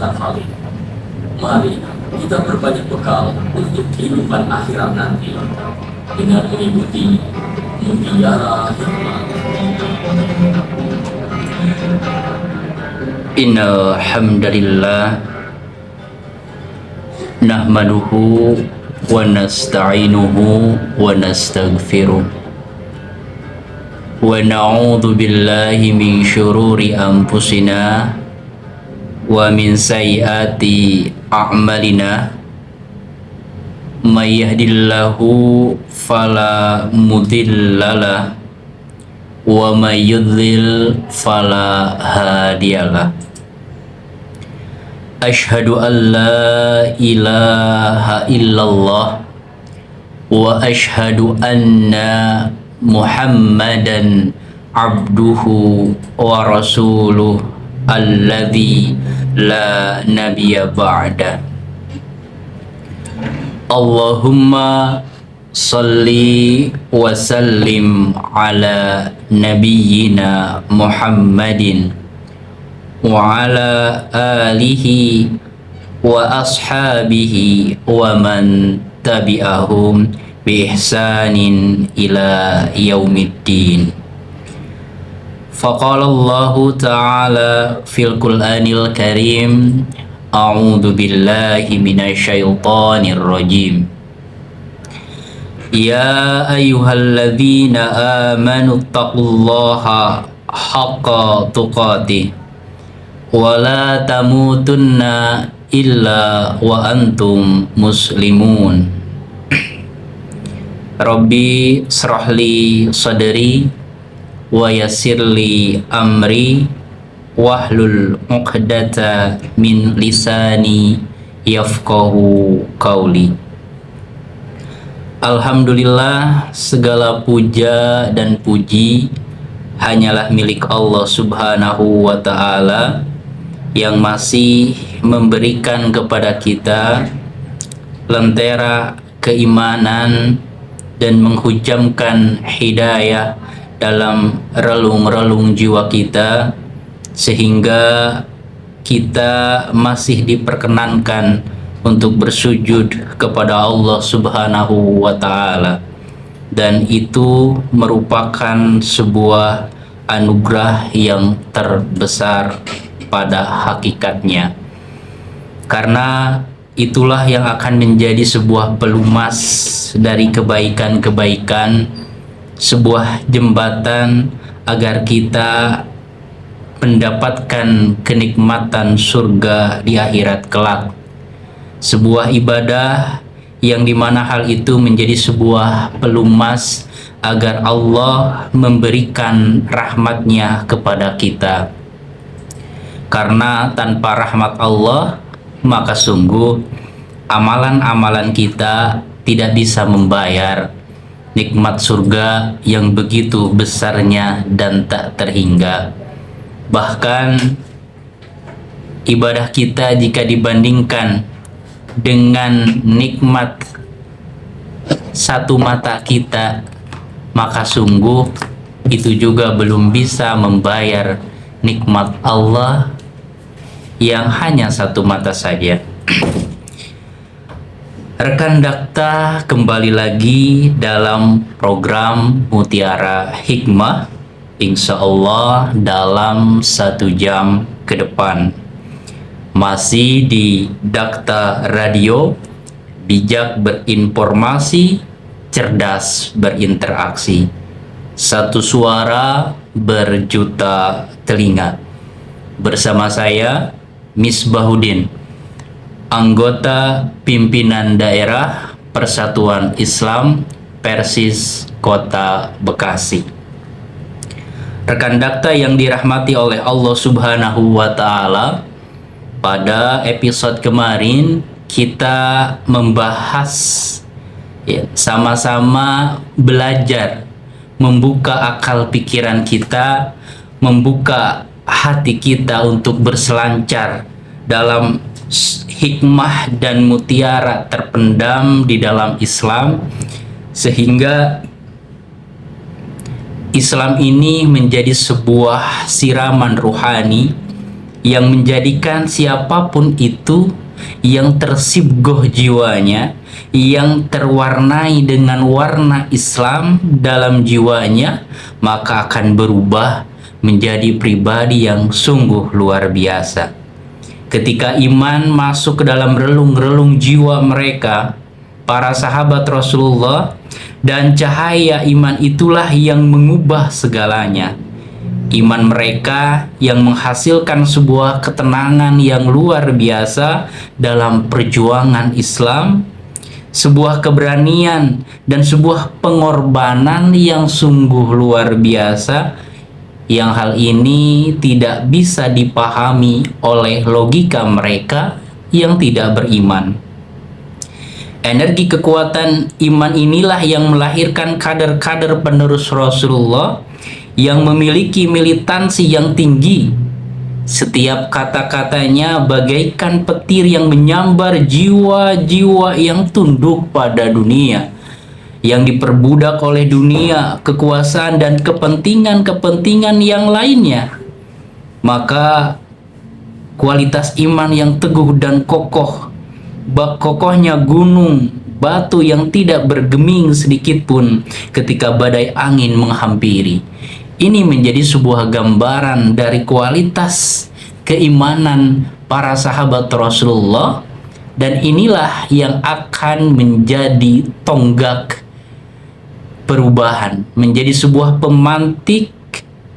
Safari. Mari kita berbanyak bekal untuk kehidupan akhirat nanti dengan mengikuti mutiara hikmah. Innal hamdalillah nahmaduhu wa nasta'inuhu wa nastaghfiruh wa na'udzu billahi min syururi anfusina wa min sayyiati a'malina may yahdihillahu fala mudhillalah wa may yudlil fala hadiyalah. Asyhadu an la ilaha illallah wa asyhadu anna Muhammadan abduhu wa rasuluh alladzi la nabiyya ba'da. Allahumma salli wa sallim ala nabiyyina Muhammadin wa ala alihi wa ashabihi wa man tabi'ahum bi ihsanin ila yaumiddin. Faqala Allah ta'ala fil Qur'anil Karim, a'udzu billahi minasyaitonir rajim. Ya ayyuhalladzina amanu taqullaha haqqa tuqatih wa la tamutunna illa wa antum muslimun. Rabbi srahli sadri wa yassirli amri wahlul 'uqdata min lisani yafqahu qawli. Alhamdulillah, segala puja dan puji hanyalah milik Allah Subhanahu wa ta'ala yang masih memberikan kepada kita lentera keimanan dan menghujamkan hidayah dalam relung-relung jiwa kita, sehingga kita masih diperkenankan untuk bersujud kepada Allah Subhanahu wa ta'ala, dan itu merupakan sebuah anugerah yang terbesar pada hakikatnya, karena itulah yang akan menjadi sebuah pelumas dari kebaikan-kebaikan, sebuah jembatan agar kita mendapatkan kenikmatan surga di akhirat kelak. Sebuah ibadah yang dimana hal itu menjadi sebuah pelumas agar Allah memberikan rahmatnya kepada kita, karena tanpa rahmat Allah maka sungguh amalan-amalan kita tidak bisa membayar nikmat surga yang begitu besarnya dan tak terhingga. Bahkan ibadah kita jika dibandingkan dengan nikmat satu mata kita, maka sungguh itu juga belum bisa membayar nikmat Allah yang hanya satu mata saja. Rekan Dakta, kembali lagi dalam program Mutiara Hikmah, insya Allah dalam 1 jam ke depan. Masih di Dakta Radio, bijak berinformasi, cerdas berinteraksi. Satu suara berjuta telinga. Bersama saya Misbahuddin, anggota pimpinan daerah Persatuan Islam Persis Kota Bekasi. Rekan Dakta yang dirahmati oleh Allah Subhanahu wa ta'ala, pada episode kemarin kita membahas sama-sama belajar membuka akal pikiran kita, membuka hati kita untuk berselancar dalam hikmah dan mutiara terpendam di dalam Islam, sehingga Islam ini menjadi sebuah siraman ruhani yang menjadikan siapapun itu yang tersibgoh jiwanya, yang terwarnai dengan warna Islam dalam jiwanya, maka akan berubah menjadi pribadi yang sungguh luar biasa. Ketika iman masuk ke dalam relung-relung jiwa mereka, para sahabat Rasulullah, dan cahaya iman itulah yang mengubah segalanya. Iman mereka yang menghasilkan sebuah ketenangan yang luar biasa dalam perjuangan Islam, sebuah keberanian dan sebuah pengorbanan yang sungguh luar biasa, yang hal ini tidak bisa dipahami oleh logika mereka yang tidak beriman. Energi kekuatan iman inilah yang melahirkan kader-kader penerus Rasulullah yang memiliki militansi yang tinggi. Setiap kata-katanya bagaikan petir yang menyambar jiwa-jiwa yang tunduk pada dunia, yang diperbudak oleh dunia, kekuasaan, dan kepentingan-kepentingan yang lainnya. Maka kualitas iman yang teguh dan kokoh, kokohnya gunung, batu yang tidak bergeming sedikit pun ketika badai angin menghampiri. Ini menjadi sebuah gambaran dari kualitas keimanan para sahabat Rasulullah, dan inilah yang akan menjadi tonggak perubahan, menjadi sebuah pemantik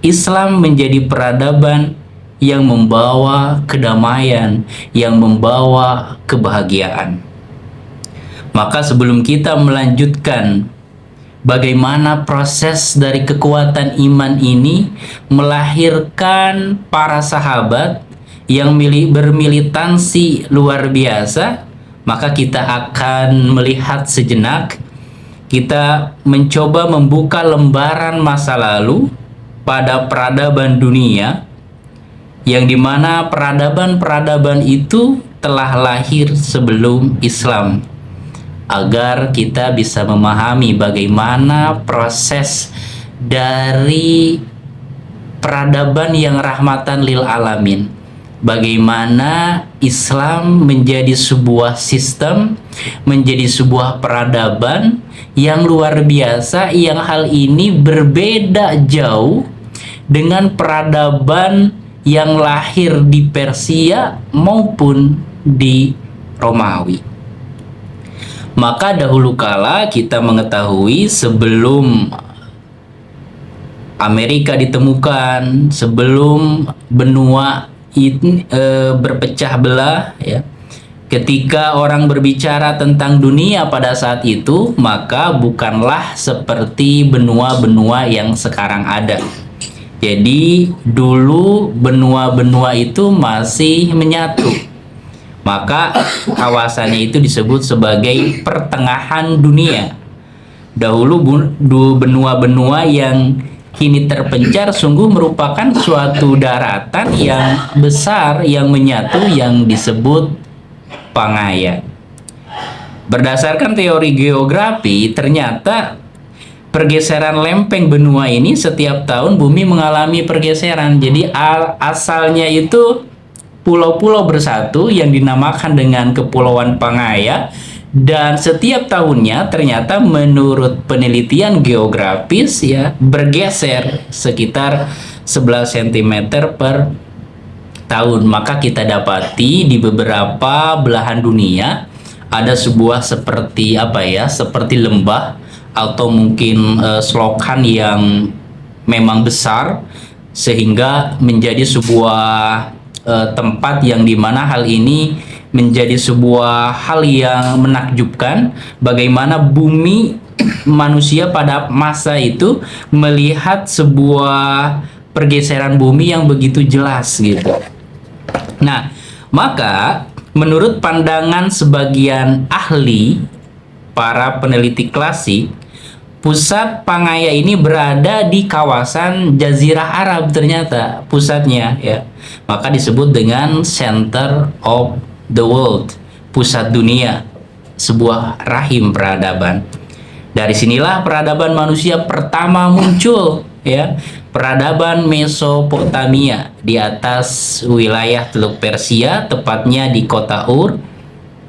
Islam menjadi peradaban yang membawa kedamaian, yang membawa kebahagiaan. Maka sebelum kita melanjutkan bagaimana proses dari kekuatan iman ini melahirkan para sahabat yang bermilitansi luar biasa, maka kita akan melihat sejenak, kita mencoba membuka lembaran masa lalu pada peradaban dunia, yang dimana peradaban-peradaban itu telah lahir sebelum Islam, agar kita bisa memahami bagaimana proses dari peradaban yang rahmatan lil alamin, bagaimana Islam menjadi sebuah sistem, menjadi sebuah peradaban yang luar biasa, yang hal ini berbeda jauh dengan peradaban yang lahir di Persia maupun di Romawi. Maka dahulu kala kita mengetahui sebelum Amerika ditemukan, sebelum benua ini berpecah belah, ya, ketika orang berbicara tentang dunia pada saat itu, maka bukanlah seperti benua-benua yang sekarang ada. Jadi dulu benua-benua itu masih menyatu. Maka kawasannya itu disebut sebagai pertengahan dunia. Dahulu benua-benua yang kini terpencar sungguh merupakan suatu daratan yang besar yang menyatu yang disebut Pangaya. Berdasarkan teori geografi, ternyata pergeseran lempeng benua ini setiap tahun bumi mengalami pergeseran. Jadi asalnya itu pulau-pulau bersatu yang dinamakan dengan Kepulauan Pangaya, dan setiap tahunnya ternyata menurut penelitian geografis, ya, bergeser sekitar 11 cm per tahun. Maka kita dapati di beberapa belahan dunia ada sebuah seperti seperti lembah atau mungkin selokan yang memang besar, sehingga menjadi sebuah tempat yang dimana hal ini menjadi sebuah hal yang menakjubkan, bagaimana bumi manusia pada masa itu melihat sebuah pergeseran bumi yang begitu jelas gitu. Nah, maka menurut pandangan sebagian ahli, para peneliti klasik, pusat Pangaya ini berada di kawasan Jazirah Arab ternyata pusatnya, ya. Maka disebut dengan Center of the World, pusat dunia, sebuah rahim peradaban. Dari sinilah peradaban manusia pertama muncul, ya. peradaban Mesopotamia di atas wilayah Teluk Persia, tepatnya di kota Ur,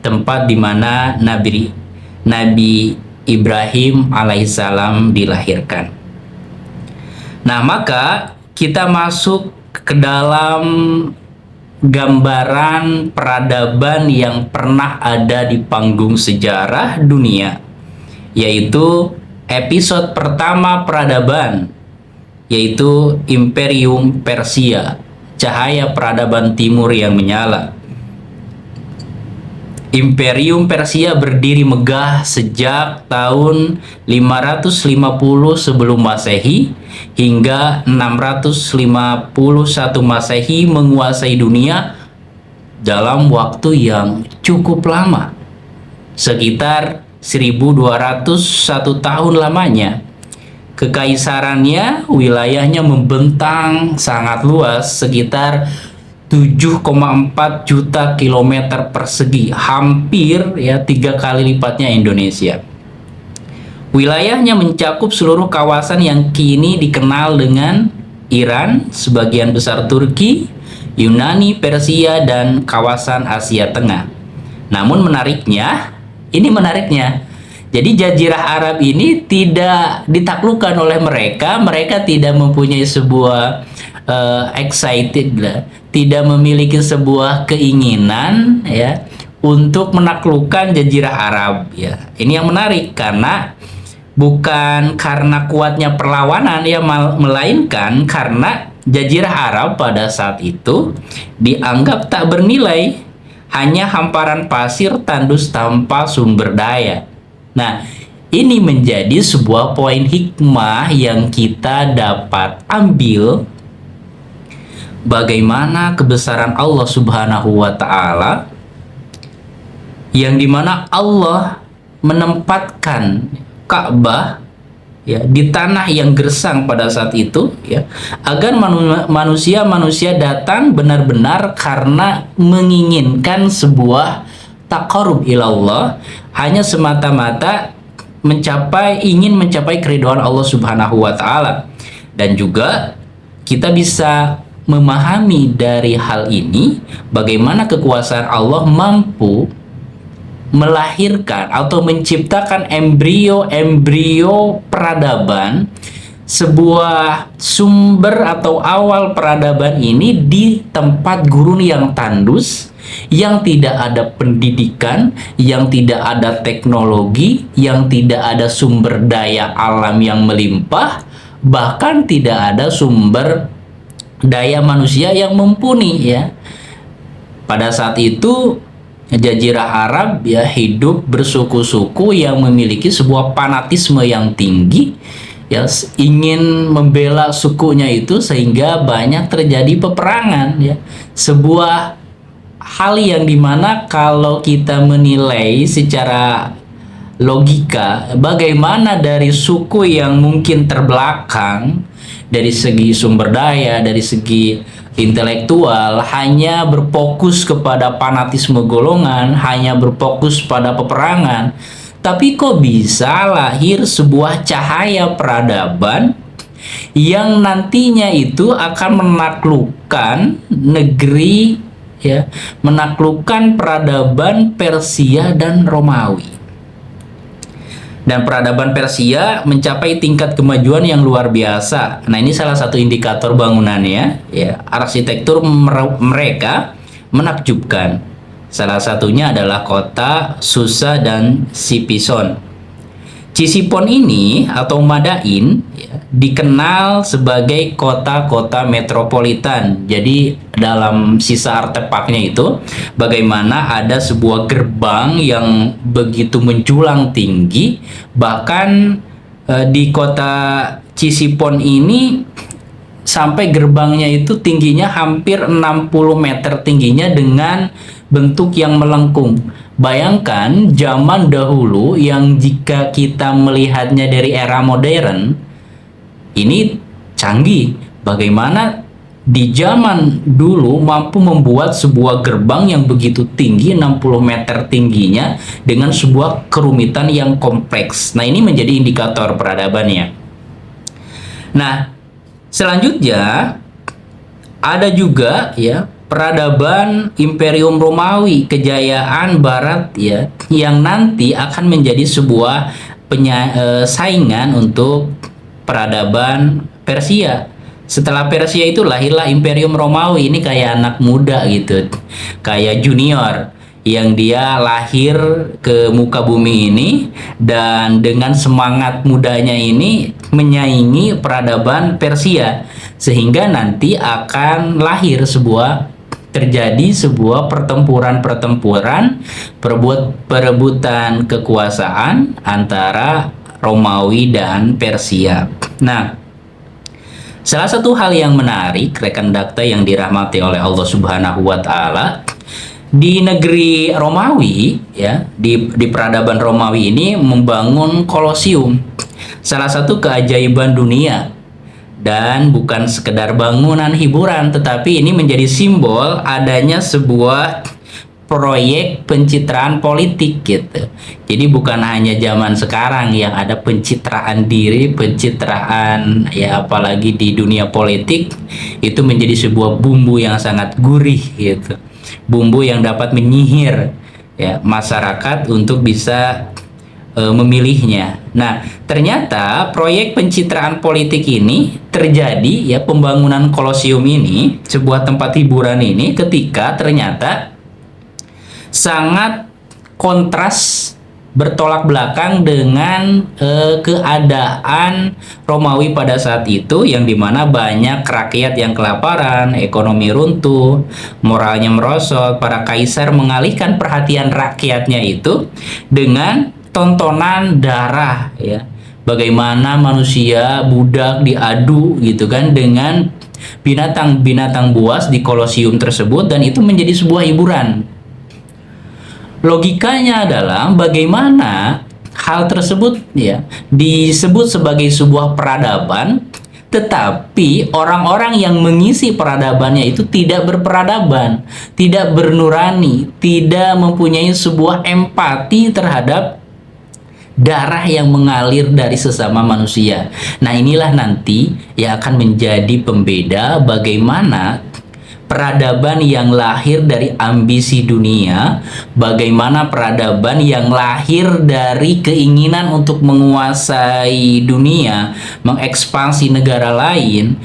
tempat di mana Nabi Ibrahim alaihissalam dilahirkan. Nah, maka kita masuk ke dalam gambaran peradaban yang pernah ada di panggung sejarah dunia, yaitu episode pertama peradaban, yaitu Imperium Persia, cahaya peradaban timur yang menyala. Imperium Persia berdiri megah sejak tahun 550 sebelum Masehi hingga 651 Masehi, menguasai dunia dalam waktu yang cukup lama, sekitar 1201 tahun lamanya. Kekaisarannya, wilayahnya membentang sangat luas, sekitar 7,4 juta kilometer persegi, hampir ya 3 kali lipatnya Indonesia. Wilayahnya mencakup seluruh kawasan yang kini dikenal dengan Iran, sebagian besar Turki, Yunani, Persia, dan kawasan Asia Tengah. Namun menariknya, jadi Jazirah Arab ini tidak ditaklukkan oleh mereka tidak mempunyai sebuah tidak memiliki sebuah keinginan ya untuk menaklukkan Jazirah Arab ya. Ini yang menarik, karena bukan karena kuatnya perlawanan ya, melainkan karena Jazirah Arab pada saat itu dianggap tak bernilai, hanya hamparan pasir tandus tanpa sumber daya. Nah, ini menjadi sebuah poin hikmah yang kita dapat ambil, bagaimana kebesaran Allah Subhanahu wa Ta'ala, yang dimana Allah menempatkan Ka'bah ya di tanah yang gersang pada saat itu ya, agar manusia datang benar-benar karena menginginkan sebuah taqarrub ilallah, hanya semata-mata ingin mencapai keridhaan Allah Subhanahu wa Ta'ala. Dan juga kita bisa memahami dari hal ini bagaimana kekuasaan Allah mampu melahirkan atau menciptakan embrio peradaban, sebuah sumber atau awal peradaban ini di tempat gurun yang tandus, yang tidak ada pendidikan, yang tidak ada teknologi, yang tidak ada sumber daya alam yang melimpah, bahkan tidak ada sumber daya manusia yang mumpuni ya. Pada saat itu Jazirah Arab ya hidup bersuku-suku yang memiliki sebuah fanatisme yang tinggi ya, ingin membela sukunya itu, sehingga banyak terjadi peperangan ya. Sebuah hal yang dimana kalau kita menilai secara logika, bagaimana dari suku yang mungkin terbelakang dari segi sumber daya, dari segi intelektual, hanya berfokus kepada fanatisme golongan, hanya berfokus pada peperangan, tapi kok bisa lahir sebuah cahaya peradaban yang nantinya itu akan menaklukkan negeri ya, menaklukkan peradaban Persia dan Romawi. Dan peradaban Persia mencapai tingkat kemajuan yang luar biasa. Nah, ini salah satu indikator bangunannya ya. Arsitektur mereka menakjubkan. Salah satunya adalah kota Susa dan Sipison. Cisipon ini atau Madain ya, dikenal sebagai kota-kota metropolitan. Jadi dalam sisa artefaknya itu, bagaimana ada sebuah gerbang yang begitu menjulang tinggi, bahkan di kota Cisipon ini sampai gerbangnya itu tingginya hampir 60 meter tingginya dengan bentuk yang melengkung. Bayangkan zaman dahulu yang jika kita melihatnya dari era modern, ini canggih. Bagaimana di zaman dulu mampu membuat sebuah gerbang yang begitu tinggi, 60 meter tingginya, dengan sebuah kerumitan yang kompleks. Nah, ini menjadi indikator peradabannya. Nah, Selanjutnya ada juga ya peradaban Imperium Romawi, kejayaan Barat ya, yang nanti akan menjadi sebuah saingan untuk peradaban Persia. Setelah Persia itu lahirlah Imperium Romawi. Ini kayak anak muda gitu, kayak junior yang dia lahir ke muka bumi ini dan dengan semangat mudanya ini menyaingi peradaban Persia, sehingga nanti akan lahir terjadi sebuah pertempuran perebutan kekuasaan antara Romawi dan Persia. Nah, salah satu hal yang menarik rekan dakta yang dirahmati oleh Allah Subhanahu wa taala, di negeri Romawi ya, di peradaban Romawi ini membangun Kolosium, salah satu keajaiban dunia, dan bukan sekedar bangunan hiburan, tetapi ini menjadi simbol adanya sebuah proyek pencitraan politik gitu. Jadi bukan hanya zaman sekarang yang ada pencitraan diri, pencitraan ya, apalagi di dunia politik itu menjadi sebuah bumbu yang sangat gurih gitu. Bumbu yang dapat menyihir ya masyarakat untuk bisa memilihnya. Nah, ternyata proyek pencitraan politik ini terjadi ya, pembangunan Kolosium ini, sebuah tempat hiburan ini, ketika ternyata sangat kontras, bertolak belakang dengan keadaan Romawi pada saat itu, yang dimana banyak rakyat yang kelaparan, ekonomi runtuh, moralnya merosot. Para kaisar mengalihkan perhatian rakyatnya itu dengan tontonan darah ya, bagaimana manusia budak diadu gitu kan dengan binatang-binatang buas di Kolosium tersebut, dan itu menjadi sebuah hiburan. Logikanya adalah bagaimana hal tersebut ya disebut sebagai sebuah peradaban, tetapi orang-orang yang mengisi peradabannya itu tidak berperadaban, tidak bernurani, tidak mempunyai sebuah empati terhadap darah yang mengalir dari sesama manusia. Nah, inilah nanti yang akan menjadi pembeda bagaimana peradaban yang lahir dari ambisi dunia, bagaimana peradaban yang lahir dari keinginan untuk menguasai dunia, mengekspansi negara lain,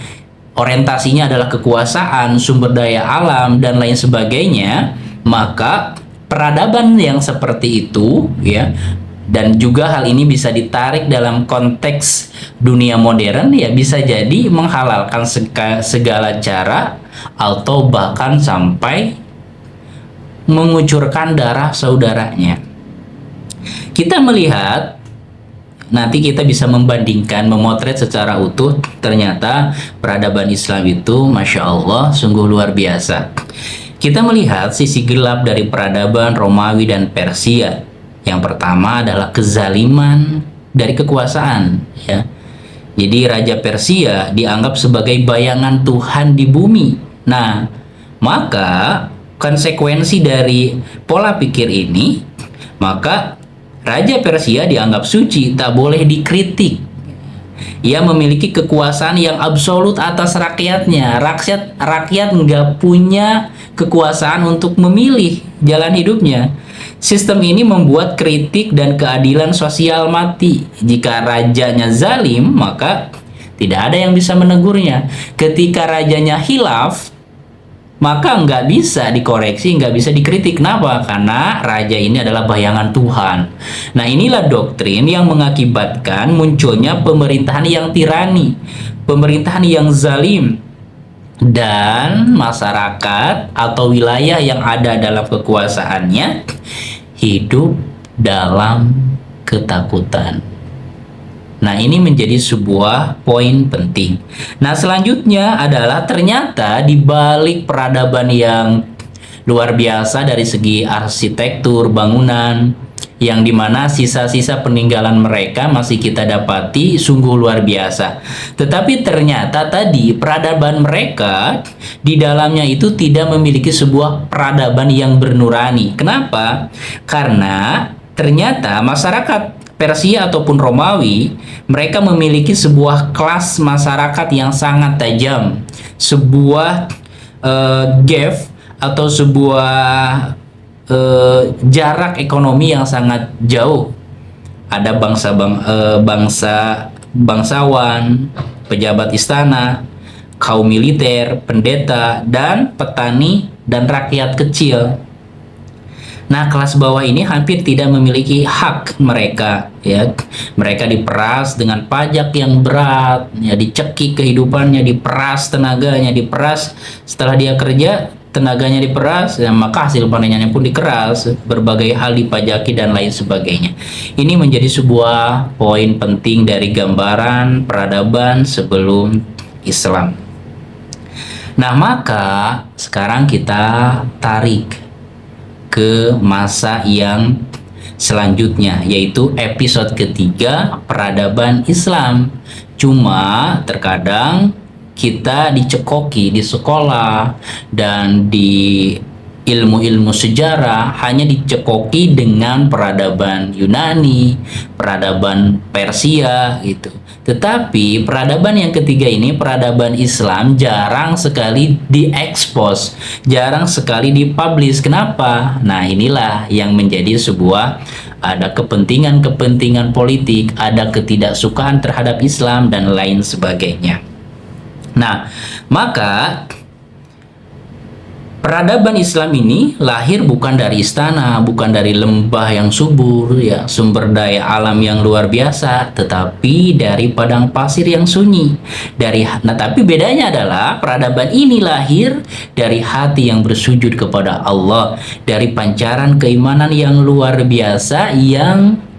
orientasinya adalah kekuasaan, sumber daya alam, dan lain sebagainya. Maka peradaban yang seperti itu ya, dan juga hal ini bisa ditarik dalam konteks dunia modern ya, bisa jadi menghalalkan segala cara atau bahkan sampai mengucurkan darah saudaranya. Kita melihat, nanti kita bisa membandingkan, memotret secara utuh, ternyata peradaban Islam itu Masya Allah sungguh luar biasa. Kita melihat sisi gelap dari peradaban Romawi dan Persia. Yang pertama adalah kezaliman dari kekuasaan ya. Jadi Raja Persia dianggap sebagai bayangan Tuhan di bumi. Nah, maka konsekuensi dari pola pikir ini, maka Raja Persia dianggap suci, tak boleh dikritik. Ia memiliki kekuasaan yang absolut atas rakyatnya. Rakyat nggak punya kekuasaan untuk memilih jalan hidupnya. Sistem ini membuat kritik dan keadilan sosial mati. Jika rajanya zalim, maka tidak ada yang bisa menegurnya. Ketika rajanya hilaf, maka nggak bisa dikoreksi, nggak bisa dikritik. Kenapa? Karena raja ini adalah bayangan Tuhan. Nah, inilah doktrin yang mengakibatkan munculnya pemerintahan yang tirani, pemerintahan yang zalim, dan masyarakat atau wilayah yang ada dalam kekuasaannya hidup dalam ketakutan. Nah, ini menjadi sebuah poin penting. Nah, selanjutnya adalah ternyata di balik peradaban yang luar biasa dari segi arsitektur bangunan, yang dimana sisa-sisa peninggalan mereka masih kita dapati sungguh luar biasa. Tetapi ternyata tadi peradaban mereka di dalamnya itu tidak memiliki sebuah peradaban yang bernurani. Kenapa? Karena ternyata masyarakat Persia ataupun Romawi, mereka memiliki sebuah kelas masyarakat yang sangat tajam, sebuah gap atau sebuah jarak ekonomi yang sangat jauh. Ada bangsawan, pejabat istana, kaum militer, pendeta, dan petani dan rakyat kecil. Nah, kelas bawah ini hampir tidak memiliki hak mereka, ya. Mereka diperas dengan pajak yang berat, ya, dicekik kehidupannya, diperas tenaganya, diperas setelah dia kerja, tenaganya diperas, ya, maka hasil panennya pun dikeras, berbagai hal dipajaki dan lain sebagainya. Ini menjadi sebuah poin penting dari gambaran peradaban sebelum Islam. Nah, maka sekarang kita tarik ke masa yang selanjutnya, yaitu episode ketiga, peradaban Islam. Cuma terkadang kita dicekoki di sekolah dan di ilmu-ilmu sejarah hanya dicekoki dengan peradaban Yunani, peradaban Persia gitu. Tetapi peradaban yang ketiga ini, peradaban Islam, jarang sekali diekspos, jarang sekali dipublish. Kenapa? Nah, inilah yang menjadi sebuah, ada kepentingan-kepentingan politik, ada ketidaksukaan terhadap Islam dan lain sebagainya. Nah, maka peradaban Islam ini lahir bukan dari istana, bukan dari lembah yang subur, ya, sumber daya alam yang luar biasa, tetapi dari padang pasir yang sunyi. Tapi bedanya adalah peradaban ini lahir dari hati yang bersujud kepada Allah, dari pancaran keimanan yang luar biasa yang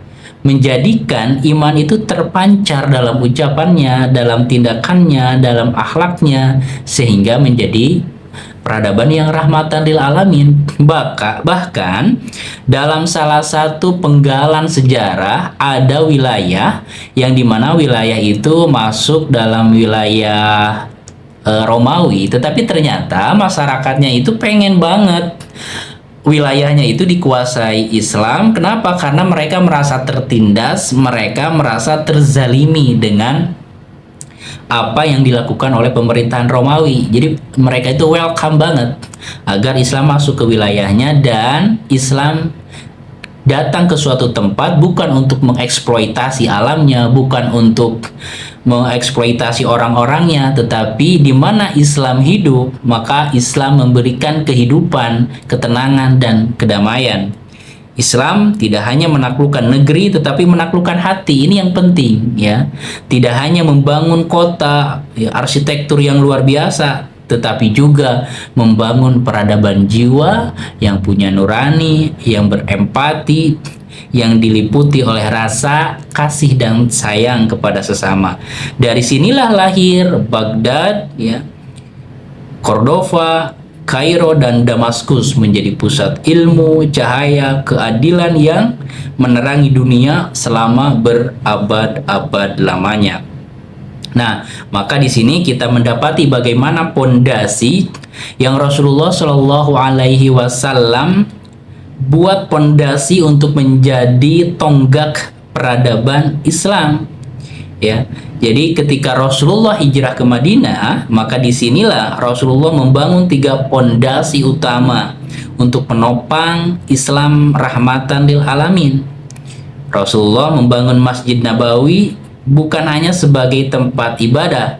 menjadikan iman itu terpancar dalam ucapannya, dalam tindakannya, dalam akhlaknya, sehingga menjadi peradaban yang rahmatan lil alamin. Bahkan dalam salah satu penggalan sejarah ada wilayah yang dimana wilayah itu masuk dalam wilayah Romawi, tetapi ternyata masyarakatnya itu pengen banget wilayahnya itu dikuasai Islam. Kenapa? Karena mereka merasa tertindas, mereka merasa terzalimi dengan apa yang dilakukan oleh pemerintahan Romawi. Jadi mereka itu welcome banget agar Islam masuk ke wilayahnya, dan Islam datang ke suatu tempat bukan untuk mengeksploitasi alamnya, bukan untuk mengeksploitasi orang-orangnya, tetapi di mana Islam hidup, maka Islam memberikan kehidupan, ketenangan, dan kedamaian. Islam tidak hanya menaklukkan negeri tetapi menaklukkan hati. Ini yang penting, ya. Tidak hanya membangun kota, ya, arsitektur yang luar biasa, tetapi juga membangun peradaban jiwa yang punya nurani, yang berempati, yang diliputi oleh rasa kasih dan sayang kepada sesama. Dari sinilah lahir Baghdad, ya, Cordova, Kairo, dan Damaskus menjadi pusat ilmu, cahaya, keadilan yang menerangi dunia selama berabad-abad lamanya. Nah, maka di sini kita mendapati bagaimana pondasi yang Rasulullah Shallallahu Alaihi Wasallam buat pondasi untuk menjadi tonggak peradaban Islam. Ya, jadi ketika Rasulullah hijrah ke Madinah, maka disinilah Rasulullah membangun 3 pondasi utama untuk menopang Islam rahmatan lil alamin. Rasulullah membangun Masjid Nabawi bukan hanya sebagai tempat ibadah,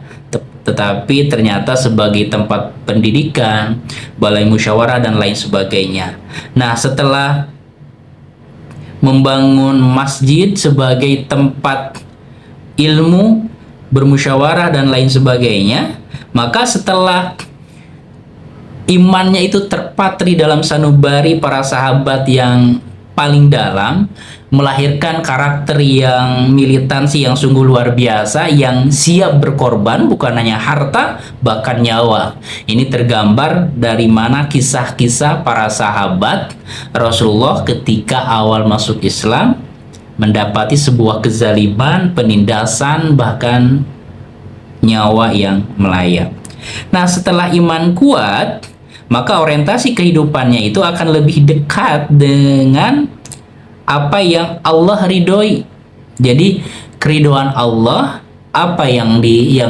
tetapi ternyata sebagai tempat pendidikan, balai musyawarah, dan lain sebagainya. Nah, setelah membangun masjid sebagai tempat ilmu, bermusyawarah, dan lain sebagainya, maka setelah imannya itu terpatri dalam sanubari para sahabat yang paling dalam, melahirkan karakter yang militansi yang sungguh luar biasa, yang siap berkorban bukan hanya harta, bahkan nyawa. Ini tergambar dari mana kisah-kisah para sahabat Rasulullah ketika awal masuk Islam, mendapati sebuah kezaliman, penindasan, bahkan nyawa yang melayang. Nah, setelah iman kuat, maka orientasi kehidupannya itu akan lebih dekat dengan apa yang Allah ridhoi, Jadi keriduan Allah, apa yang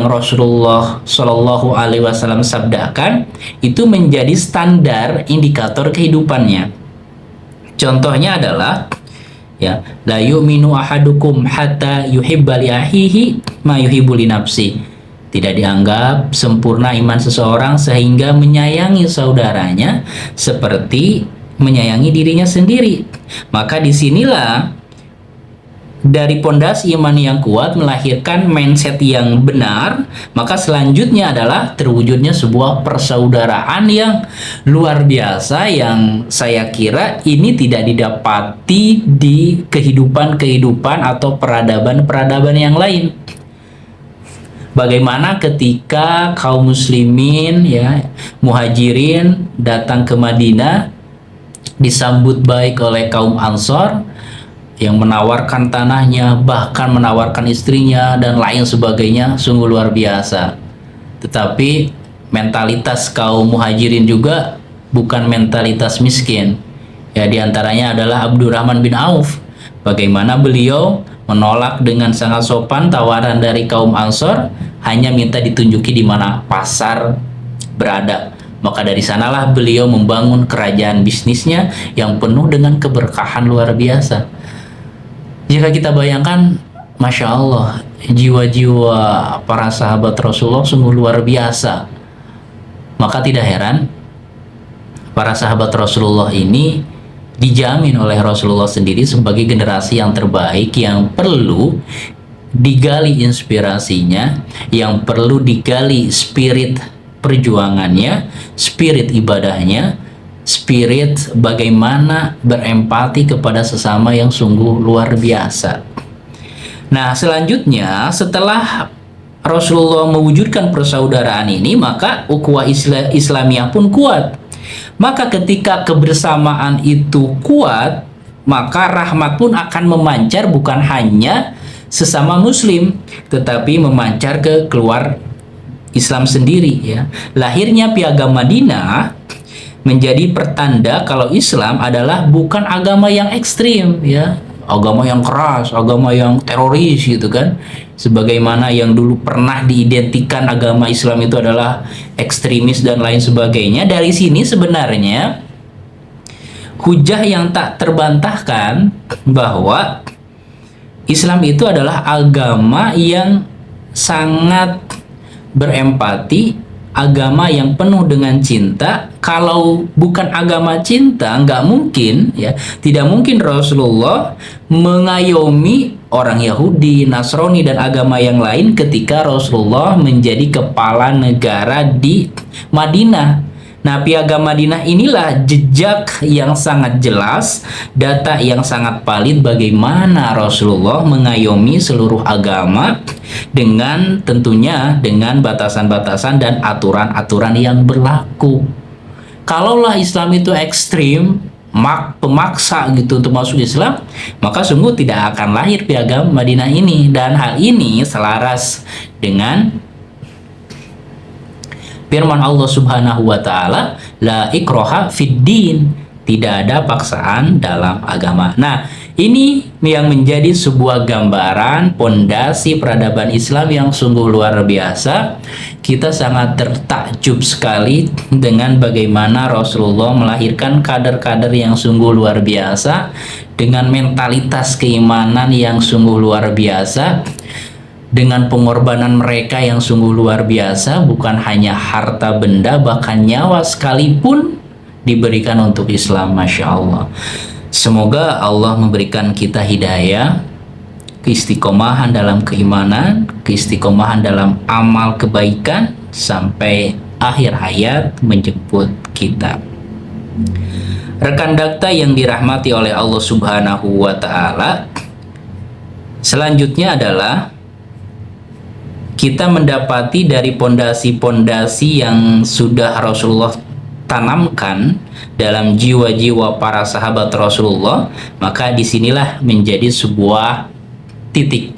Rasulullah Shallallahu Alaihi Wasallam sabdakan itu menjadi standar indikator kehidupannya. Contohnya adalah ya, la yu'minu ahadukum hatta yuhibba li akhihi ma yuhibbu li nafsi. Tidak dianggap sempurna iman seseorang sehingga menyayangi saudaranya seperti menyayangi dirinya sendiri. Maka disinilah dari pondasi iman yang kuat melahirkan mindset yang benar, maka selanjutnya adalah terwujudnya sebuah persaudaraan yang luar biasa yang saya kira ini tidak didapati di kehidupan-kehidupan atau peradaban-peradaban yang lain. Bagaimana ketika kaum muslimin ya, muhajirin datang ke Madinah disambut baik oleh kaum Ansor yang menawarkan tanahnya, bahkan menawarkan istrinya dan lain sebagainya, sungguh luar biasa. Tetapi mentalitas kaum muhajirin juga bukan mentalitas miskin. Ya, diantaranya adalah Abdurrahman bin Auf. Bagaimana beliau menolak dengan sangat sopan tawaran dari kaum Ansor, hanya minta ditunjuki di mana pasar berada. Maka dari sanalah beliau membangun kerajaan bisnisnya yang penuh dengan keberkahan luar biasa. Jika kita bayangkan, Masya Allah, jiwa-jiwa para sahabat Rasulullah sungguh luar biasa. Maka tidak heran, para sahabat Rasulullah ini dijamin oleh Rasulullah sendiri sebagai generasi yang terbaik yang perlu digali inspirasinya, yang perlu digali spirit perjuangannya, spirit ibadahnya, spirit bagaimana berempati kepada sesama yang sungguh luar biasa. Nah, selanjutnya setelah Rasulullah mewujudkan persaudaraan ini, maka ukhuwah Islamiyah pun kuat. Maka ketika kebersamaan itu kuat, maka rahmat pun akan memancar bukan hanya sesama muslim, tetapi memancar ke keluar Islam sendiri ya. Lahirnya Piagam Madinah menjadi pertanda kalau Islam adalah bukan agama yang ekstrim ya, agama yang keras, agama yang teroris gitu kan, sebagaimana yang dulu pernah diidentikan agama Islam itu adalah ekstremis dan lain sebagainya. Dari sini sebenarnya hujah yang tak terbantahkan bahwa Islam itu adalah agama yang sangat berempati, agama yang penuh dengan cinta. Kalau bukan agama cinta, nggak mungkin ya, tidak mungkin Rasulullah mengayomi orang Yahudi, Nasrani dan agama yang lain ketika Rasulullah menjadi kepala negara di Madinah. Nah, Piagam Madinah inilah jejak yang sangat jelas, data yang sangat valid bagaimana Rasulullah mengayomi seluruh agama dengan tentunya dengan batasan-batasan dan aturan-aturan yang berlaku. Kalaulah Islam itu ekstrim, pemaksa gitu untuk masuk Islam, maka sungguh tidak akan lahir Piagam Madinah ini. Dan hal ini selaras dengan firman Allah Subhanahu wa taala, la ikraha fid din, tidak ada paksaan dalam agama. Nah, ini yang menjadi sebuah gambaran pondasi peradaban Islam yang sungguh luar biasa. Kita sangat tertakjub sekali dengan bagaimana Rasulullah melahirkan kader-kader yang sungguh luar biasa dengan mentalitas keimanan yang sungguh luar biasa, dengan pengorbanan mereka yang sungguh luar biasa, bukan hanya harta benda, bahkan nyawa sekalipun diberikan untuk Islam. Masya Allah. Semoga Allah memberikan kita hidayah, keistiqomahan dalam keimanan, keistiqomahan dalam amal kebaikan sampai akhir hayat menjemput kita. Rekan dakta yang dirahmati oleh Allah Subhanahu wa taala, selanjutnya adalah kita mendapati dari pondasi-pondasi yang sudah Rasulullah tanamkan dalam jiwa-jiwa para sahabat Rasulullah, maka disinilah menjadi sebuah titik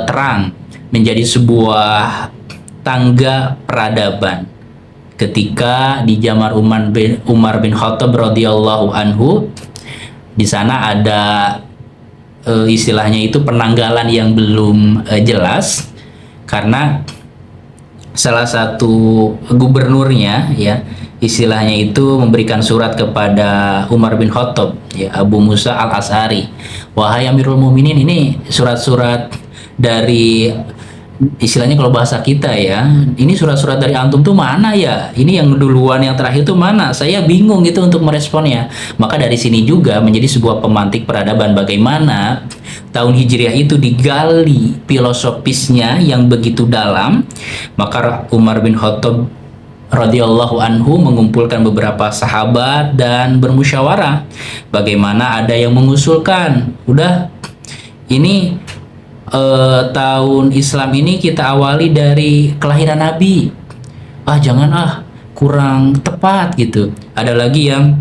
terang, menjadi sebuah tangga peradaban. Ketika di zaman Umar bin Khattab radhiyallahu anhu, di sana ada istilahnya itu penanggalan yang belum jelas, karena salah satu gubernurnya ya istilahnya itu memberikan surat kepada Umar bin Khattab ya, Abu Musa al-Asy'ari, wahai Amirul Mukminin, ini surat-surat dari, istilahnya kalau bahasa kita ya, ini surat-surat dari antum tuh mana ya, ini yang duluan yang terakhir tuh mana, saya bingung gitu untuk meresponnya. Maka dari sini juga menjadi sebuah pemantik peradaban bagaimana tahun Hijriah itu digali filosofisnya yang begitu dalam. Maka Umar bin Khattab radhiyallahu anhu mengumpulkan beberapa sahabat dan bermusyawarah. Bagaimana ada yang mengusulkan, udah ini tahun Islam ini kita awali dari kelahiran Nabi. Jangan kurang tepat gitu. Ada lagi yang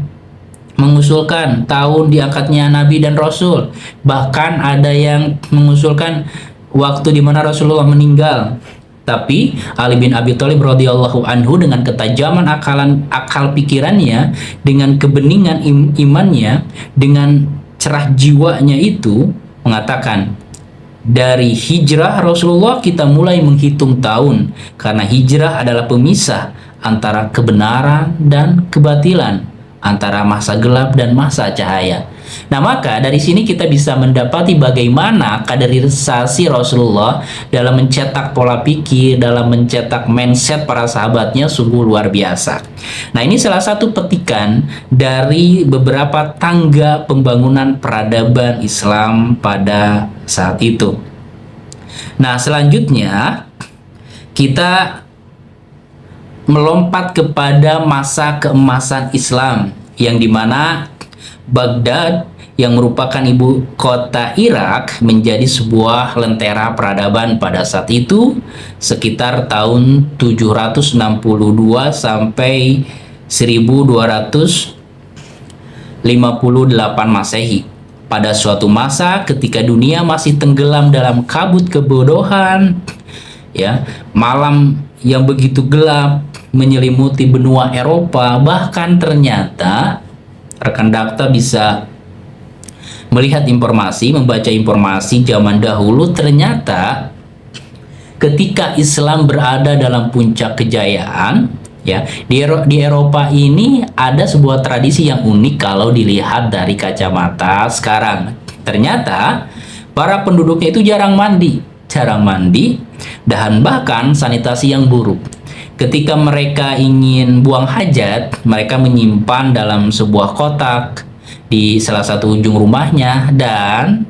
mengusulkan tahun diangkatnya Nabi dan Rasul. Bahkan ada yang mengusulkan waktu di mana Rasulullah meninggal. Tapi Ali bin Abi Thalib radhiyallahu anhu dengan ketajaman akal pikirannya, dengan kebeningan imannya, dengan cerah jiwanya itu mengatakan, dari hijrah Rasulullah kita mulai menghitung tahun, karena hijrah adalah pemisah antara kebenaran dan kebatilan, antara masa gelap dan masa cahaya. Nah, maka dari sini kita bisa mendapati bagaimana kaderisasi Rasulullah dalam mencetak pola pikir, dalam mencetak mindset para sahabatnya sungguh luar biasa. Nah, ini salah satu petikan dari beberapa tangga pembangunan peradaban Islam pada saat itu. Nah, selanjutnya kita melompat kepada masa keemasan Islam, yang dimana Baghdad yang merupakan ibu kota Irak menjadi sebuah lentera peradaban pada saat itu, sekitar tahun 762 sampai 1258 Masehi. Pada suatu masa ketika dunia masih tenggelam dalam kabut kebodohan, ya, malam yang begitu gelap menyelimuti benua Eropa, bahkan ternyata rekan Dakta bisa melihat informasi, membaca informasi zaman dahulu, ternyata ketika Islam berada dalam puncak kejayaan, ya, di Eropa ini ada sebuah tradisi yang unik kalau dilihat dari kacamata sekarang. Ternyata para penduduknya itu jarang mandi, dan bahkan sanitasi yang buruk. Ketika mereka ingin buang hajat, mereka menyimpan dalam sebuah kotak di salah satu ujung rumahnya, dan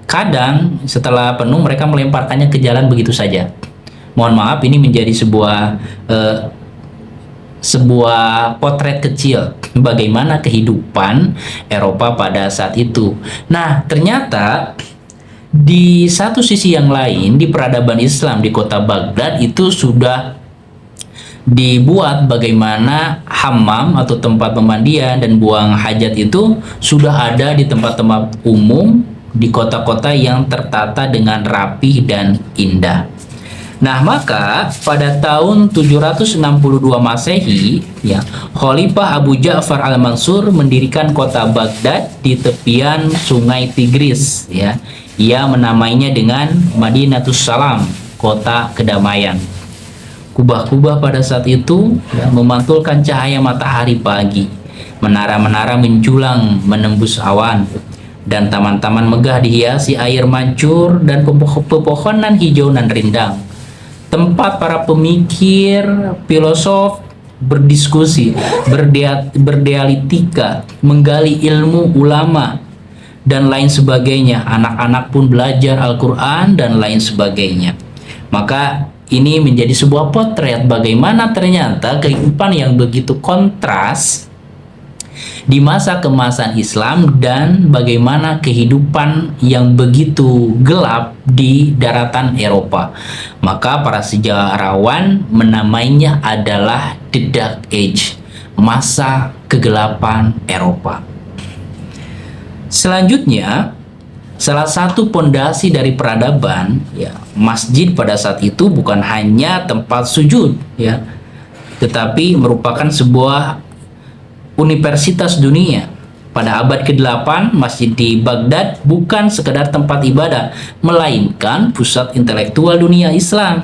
kadang setelah penuh mereka melemparkannya ke jalan begitu saja. Mohon maaf, ini menjadi sebuah potret kecil bagaimana kehidupan Eropa pada saat itu. Nah, ternyata di satu sisi yang lain, di peradaban Islam di kota Baghdad itu sudah dibuat bagaimana hammam atau tempat pemandian dan buang hajat itu sudah ada di tempat-tempat umum di kota-kota yang tertata dengan rapi dan indah. Nah, maka pada tahun 762 Masehi, ya, Khalifah Abu Ja'far al-Mansur mendirikan kota Baghdad di tepian Sungai Tigris, ya. Ia menamainya dengan Madinatus Salam, kota kedamaian. Kubah-kubah pada saat itu, ya, memantulkan cahaya matahari pagi. Menara-menara menjulang menembus awan, dan taman-taman megah dihiasi air mancur dan pepohonan hijau nan rindang. Tempat para pemikir, filosof berdiskusi, berdialektika, menggali ilmu ulama, dan lain sebagainya. Anak-anak pun belajar Al-Quran dan lain sebagainya. Maka ini menjadi sebuah potret bagaimana ternyata kehidupan yang begitu kontras di masa keemasan Islam, dan bagaimana kehidupan yang begitu gelap di daratan Eropa. Maka para sejarawan menamainya adalah The Dark Age, masa kegelapan Eropa. Selanjutnya, salah satu pondasi dari peradaban, ya, masjid pada saat itu bukan hanya tempat sujud, ya, tetapi merupakan sebuah universitas dunia. pada abad ke-8, masjid di Baghdad bukan sekedar tempat ibadah, melainkan pusat intelektual dunia Islam.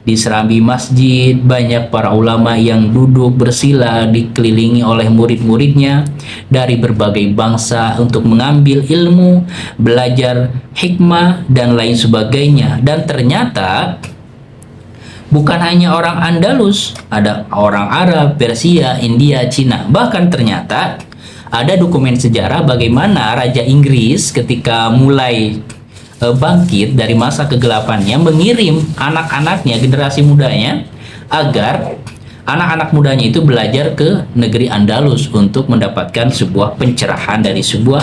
Di serambi masjid, banyak para ulama yang duduk bersila dikelilingi oleh murid-muridnya dari berbagai bangsa untuk mengambil ilmu, belajar hikmah, dan lain sebagainya. Dan ternyata bukan hanya orang Andalus, ada orang Arab, Persia, India, Cina. Bahkan ternyata ada dokumen sejarah bagaimana Raja Inggris ketika mulai bangkit dari masa kegelapannya mengirim anak-anaknya, generasi mudanya, agar anak-anak mudanya itu belajar ke negeri Andalus untuk mendapatkan sebuah pencerahan dari sebuah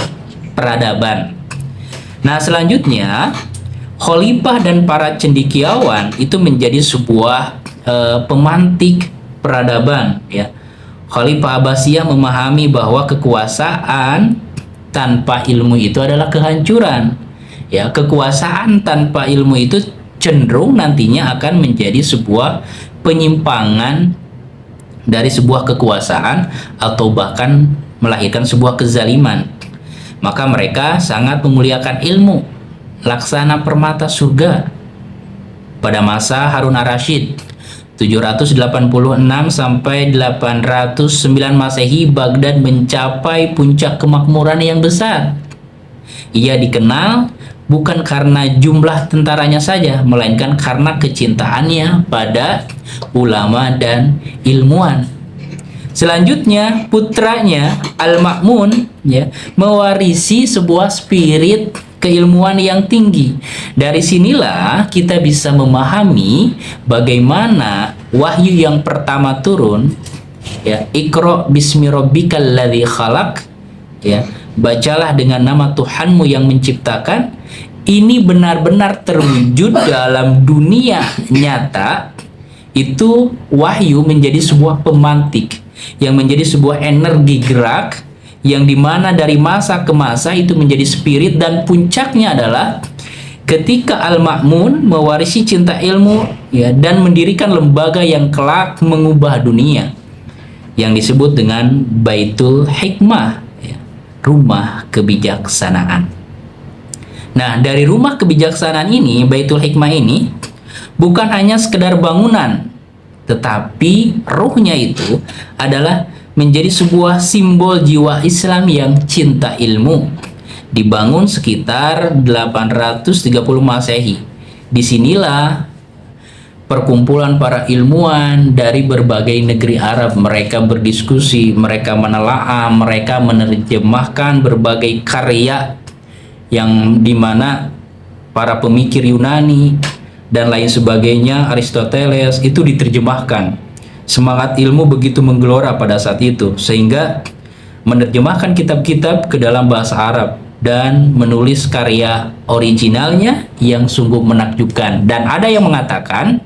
peradaban. Nah, selanjutnya khalifah dan para cendekiawan itu menjadi sebuah pemantik peradaban, ya. Khalifah Abbasiyah memahami bahwa kekuasaan tanpa ilmu itu adalah kehancuran. Ya, kekuasaan tanpa ilmu itu cenderung nantinya akan menjadi sebuah penyimpangan dari sebuah kekuasaan atau bahkan melahirkan sebuah kezaliman. Maka mereka sangat memuliakan ilmu, laksana permata surga. Pada masa Harun ar-Rasyid 786 sampai 809 Masehi, Baghdad mencapai puncak kemakmuran yang besar. Ia dikenal bukan karena jumlah tentaranya saja, melainkan karena kecintaannya pada ulama dan ilmuwan. Selanjutnya, putranya Al-Ma'mun, ya, mewarisi sebuah spirit keilmuan yang tinggi. Dari sinilah kita bisa memahami bagaimana wahyu yang pertama turun, ya, Iqra bismi rabbikal ladzi khalaq, ya, bacalah dengan nama Tuhanmu yang menciptakan. Ini benar-benar terwujud dalam dunia nyata. Itu wahyu menjadi sebuah pemantik yang menjadi sebuah energi gerak, yang dimana dari masa ke masa itu menjadi spirit, dan puncaknya adalah ketika Al-Ma'mun mewarisi cinta ilmu, ya, dan mendirikan lembaga yang kelak mengubah dunia yang disebut dengan Baitul Hikmah, ya, rumah kebijaksanaan. Nah, dari rumah kebijaksanaan ini, Baitul Hikmah ini bukan hanya sekedar bangunan, tetapi ruhnya itu adalah menjadi sebuah simbol jiwa Islam yang cinta ilmu. Dibangun sekitar 830 Masehi. Disinilah perkumpulan para ilmuwan dari berbagai negeri Arab. Mereka berdiskusi, mereka menelaah, mereka menerjemahkan berbagai karya yang dimana para pemikir Yunani dan lain sebagainya, Aristoteles, itu diterjemahkan. Semangat ilmu begitu menggelora pada saat itu, sehingga menerjemahkan kitab-kitab ke dalam bahasa Arab dan menulis karya originalnya yang sungguh menakjubkan. Dan ada yang mengatakan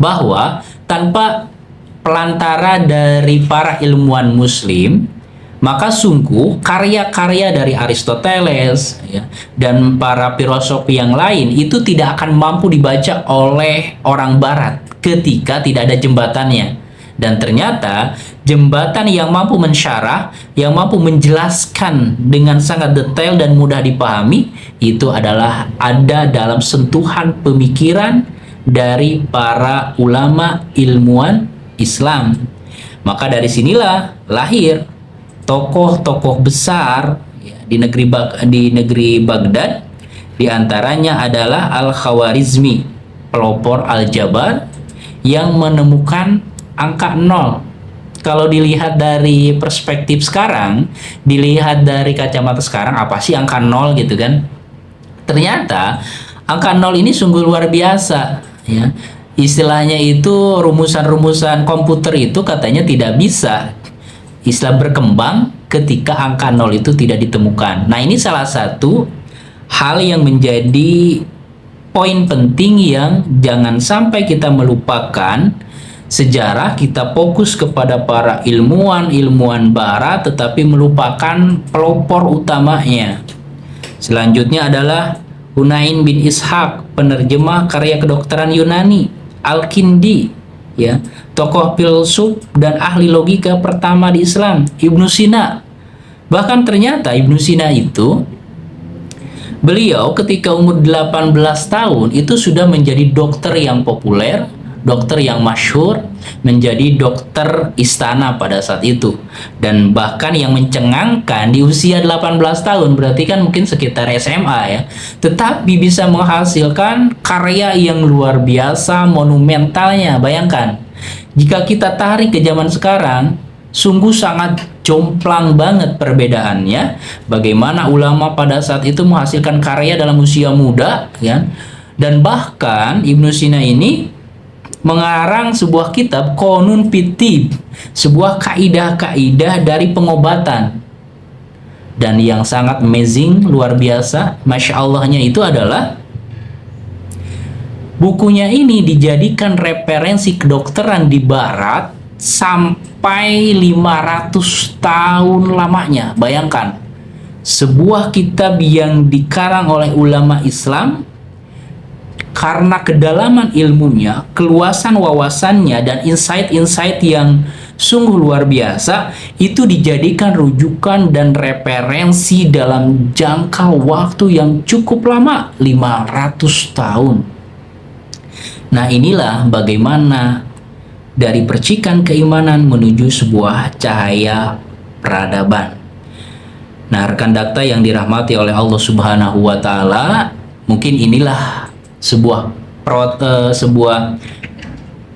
bahwa tanpa pelantara dari para ilmuwan muslim, maka sungguh karya-karya dari Aristoteles, ya, dan para filosof yang lain itu tidak akan mampu dibaca oleh orang barat ketika tidak ada jembatannya. Dan ternyata jembatan yang mampu mensyarah, yang mampu menjelaskan dengan sangat detail dan mudah dipahami, itu adalah ada dalam sentuhan pemikiran dari para ulama ilmuwan Islam. Maka dari sinilah lahir tokoh-tokoh besar, ya, di negeri Baghdad. Di antaranya adalah Al-Khawarizmi, pelopor Al-Jabar, yang menemukan angka 0. Kalau dilihat dari perspektif sekarang, dilihat dari kacamata sekarang, apa sih angka 0 gitu kan? Ternyata angka 0 ini sungguh luar biasa, ya. Istilahnya itu rumusan-rumusan komputer itu katanya tidak bisa Islam berkembang ketika angka 0 itu tidak ditemukan. Nah, ini salah satu hal yang menjadi poin penting yang jangan sampai kita melupakan sejarah, kita fokus kepada para ilmuwan barat tetapi melupakan pelopor utamanya. Selanjutnya adalah Hunain bin Ishaq, penerjemah karya kedokteran Yunani. Al-Kindi, ya, tokoh filsuf dan ahli logika pertama di Islam. Ibnu Sina, Bahkan ternyata Ibnu Sina itu, beliau ketika umur 18 tahun itu sudah menjadi dokter yang populer, dokter yang masyhur, menjadi dokter istana pada saat itu. Dan bahkan yang mencengangkan di usia 18 tahun, berarti kan mungkin sekitar SMA ya, tetapi bisa menghasilkan karya yang luar biasa, monumentalnya. Bayangkan, jika kita tarik ke zaman sekarang, sungguh sangat jomplang banget perbedaannya. Bagaimana ulama pada saat itu menghasilkan karya dalam usia muda, ya. Dan bahkan Ibnu Sina ini mengarang sebuah kitab Qanun Fit-Tib, sebuah kaidah-kaidah dari pengobatan. Dan yang sangat amazing, luar biasa, masya Allahnya itu adalah bukunya ini dijadikan referensi kedokteran di barat sampai 500 tahun lamanya. Bayangkan, sebuah kitab yang dikarang oleh ulama Islam, karena kedalaman ilmunya, keluasan wawasannya, dan insight-insight yang sungguh luar biasa, itu dijadikan rujukan dan referensi dalam jangka waktu yang cukup lama, 500 tahun. Nah, inilah bagaimana dari percikan keimanan menuju sebuah cahaya peradaban. Nah, rekan dakta yang dirahmati oleh Allah Subhanahu wa Ta'ala, mungkin inilah sebuah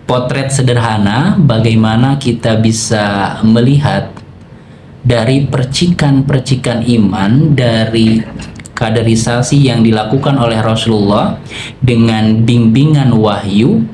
potret sederhana bagaimana kita bisa melihat dari percikan-percikan iman, dari kaderisasi yang dilakukan oleh Rasulullah dengan bimbingan wahyu,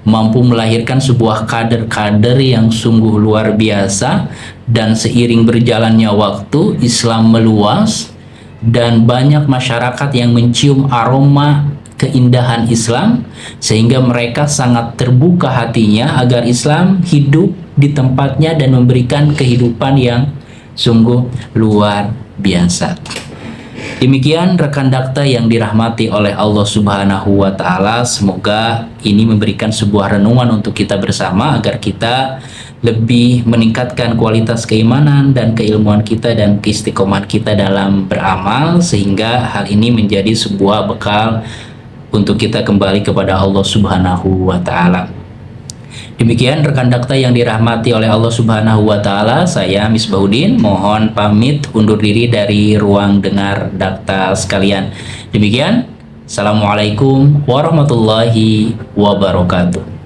mampu melahirkan sebuah kader-kader yang sungguh luar biasa. Dan seiring berjalannya waktu, Islam meluas dan banyak masyarakat yang mencium aroma keindahan Islam, sehingga mereka sangat terbuka hatinya agar Islam hidup di tempatnya dan memberikan kehidupan yang sungguh luar biasa. Demikian rekan dakta yang dirahmati oleh Allah Subhanahu wa Ta'ala, semoga ini memberikan sebuah renungan untuk kita bersama agar kita lebih meningkatkan kualitas keimanan dan keilmuan kita dan keistiqomahan kita dalam beramal, sehingga hal ini menjadi sebuah bekal untuk kita kembali kepada Allah Subhanahu wa Ta'ala. Demikian rekan dakta yang dirahmati oleh Allah Subhanahu wa Ta'ala, saya Misbahuddin mohon pamit undur diri dari ruang dengar dakta sekalian. Demikian, Assalamualaikum warahmatullahi wabarakatuh.